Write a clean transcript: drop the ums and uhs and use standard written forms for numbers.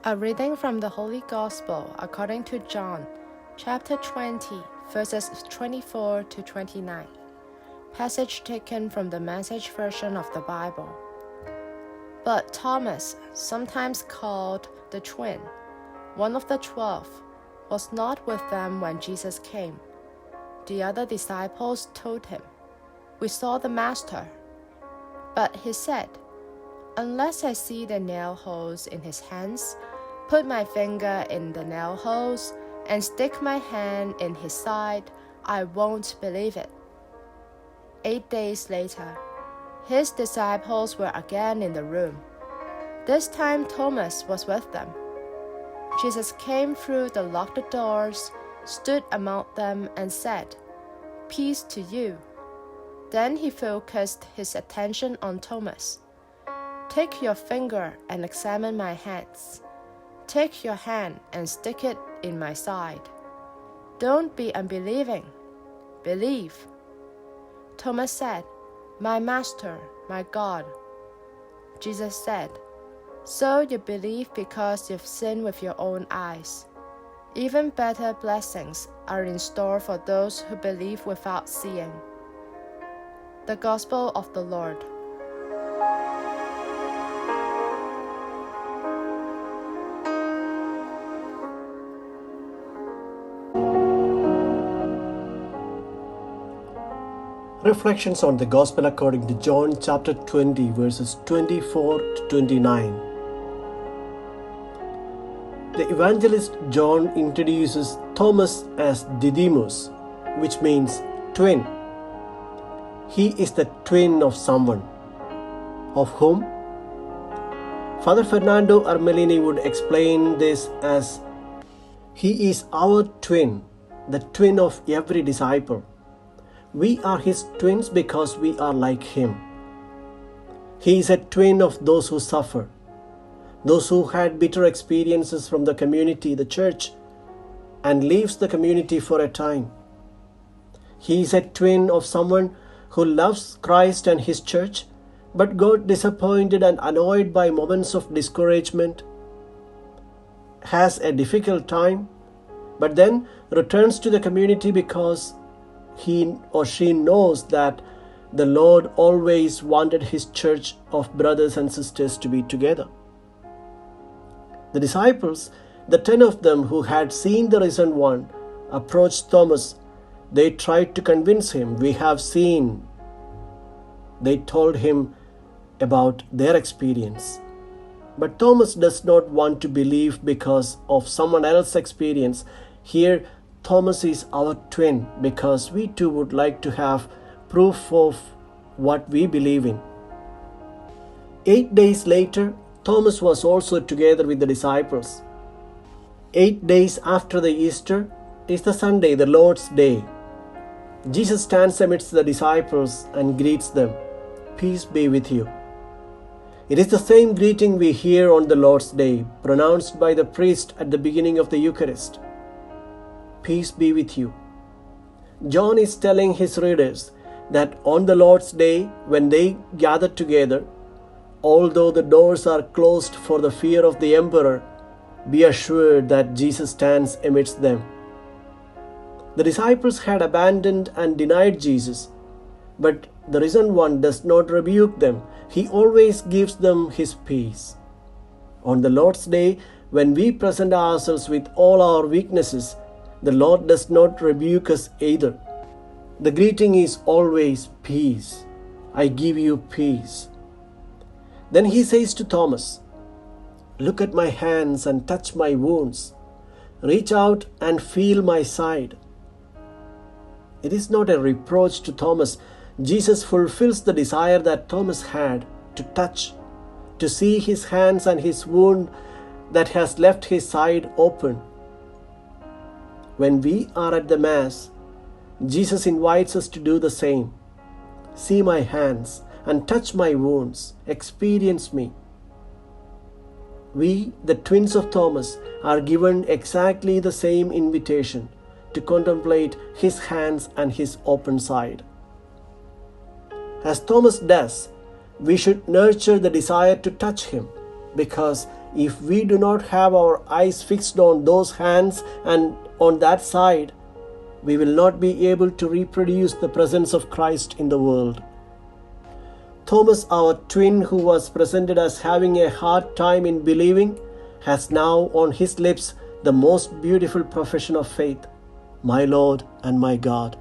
A reading from the Holy Gospel according to John, chapter 20, verses 24 to 29. Passage taken from the Message version of the Bible. But Thomas, sometimes called the twin, one of the 12, was not with them when Jesus came. The other disciples told him, "We saw the Master." But he said, "Unless I see the nail holes in his hands, put my finger in the nail holes, and stick my hand in his side, I won't believe it." 8 days later, his disciples were again in the room. This time Thomas was with them. Jesus came through the locked doors, stood among them, and said, "Peace to you." Then he focused his attention on Thomas. "Take your finger and examine my hands. Take your hand and stick it in my side. Don't be unbelieving. Believe." Thomas said, "My Master, my God." Jesus said, "So you believe because you've seen with your own eyes. Even better blessings are in store for those who believe without seeing." The Gospel of the Lord. Reflections on the Gospel according to John chapter 20 verses 24 to 29. The Evangelist John introduces Thomas as Didymus, which means twin. He is the twin of someone. Of whom? Father Fernando Armellini would explain this as, he is our twin, the twin of every disciple. We are his twins because we are like him. He is a twin of those who suffer, those who had bitter experiences from the community, the church, and leaves the community for a time. He is a twin of someone who loves Christ and his church, but got disappointed and annoyed by moments of discouragement, has a difficult time, but then returns to the community because he or she knows that the Lord always wanted his church of brothers and sisters to be together. The disciples, the 10 of them who had seen the risen one, approached Thomas. They tried to convince him, "We have seen." They told him about their experience. But Thomas does not want to believe because of someone else's experience. Here, Thomas is our twin because we too would like to have proof of what we believe in. 8 days later, Thomas was also together with the disciples. 8 days after the Easter is the Sunday, the Lord's Day. Jesus stands amidst the disciples and greets them, "Peace be with you." It is the same greeting we hear on the Lord's Day, pronounced by the priest at the beginning of the Eucharist. Peace be with you. John is telling his readers that on the Lord's Day, when they gather together, although the doors are closed for the fear of the emperor, be assured that Jesus stands amidst them. The disciples had abandoned and denied Jesus, but the risen one does not rebuke them. He always gives them his peace. On the Lord's Day, when we present ourselves with all our weaknesses, the Lord does not rebuke us either. The greeting is always peace. I give you peace. Then he says to Thomas, "Look at my hands and touch my wounds. Reach out and feel my side." It is not a reproach to Thomas. Jesus fulfills the desire that Thomas had to touch, to see his hands and his wound that has left his side open. When we are at the Mass, Jesus invites us to do the same. See my hands and touch my wounds. Experience me. We, the twins of Thomas, are given exactly the same invitation to contemplate his hands and his open side. As Thomas does, we should nurture the desire to touch him, because If we do not have our eyes fixed on those hands and on that side, we will not be able to reproduce the presence of Christ in the world. Thomas, our twin who was presented as having a hard time in believing, has now on his lips the most beautiful profession of faith, "My Lord and my God."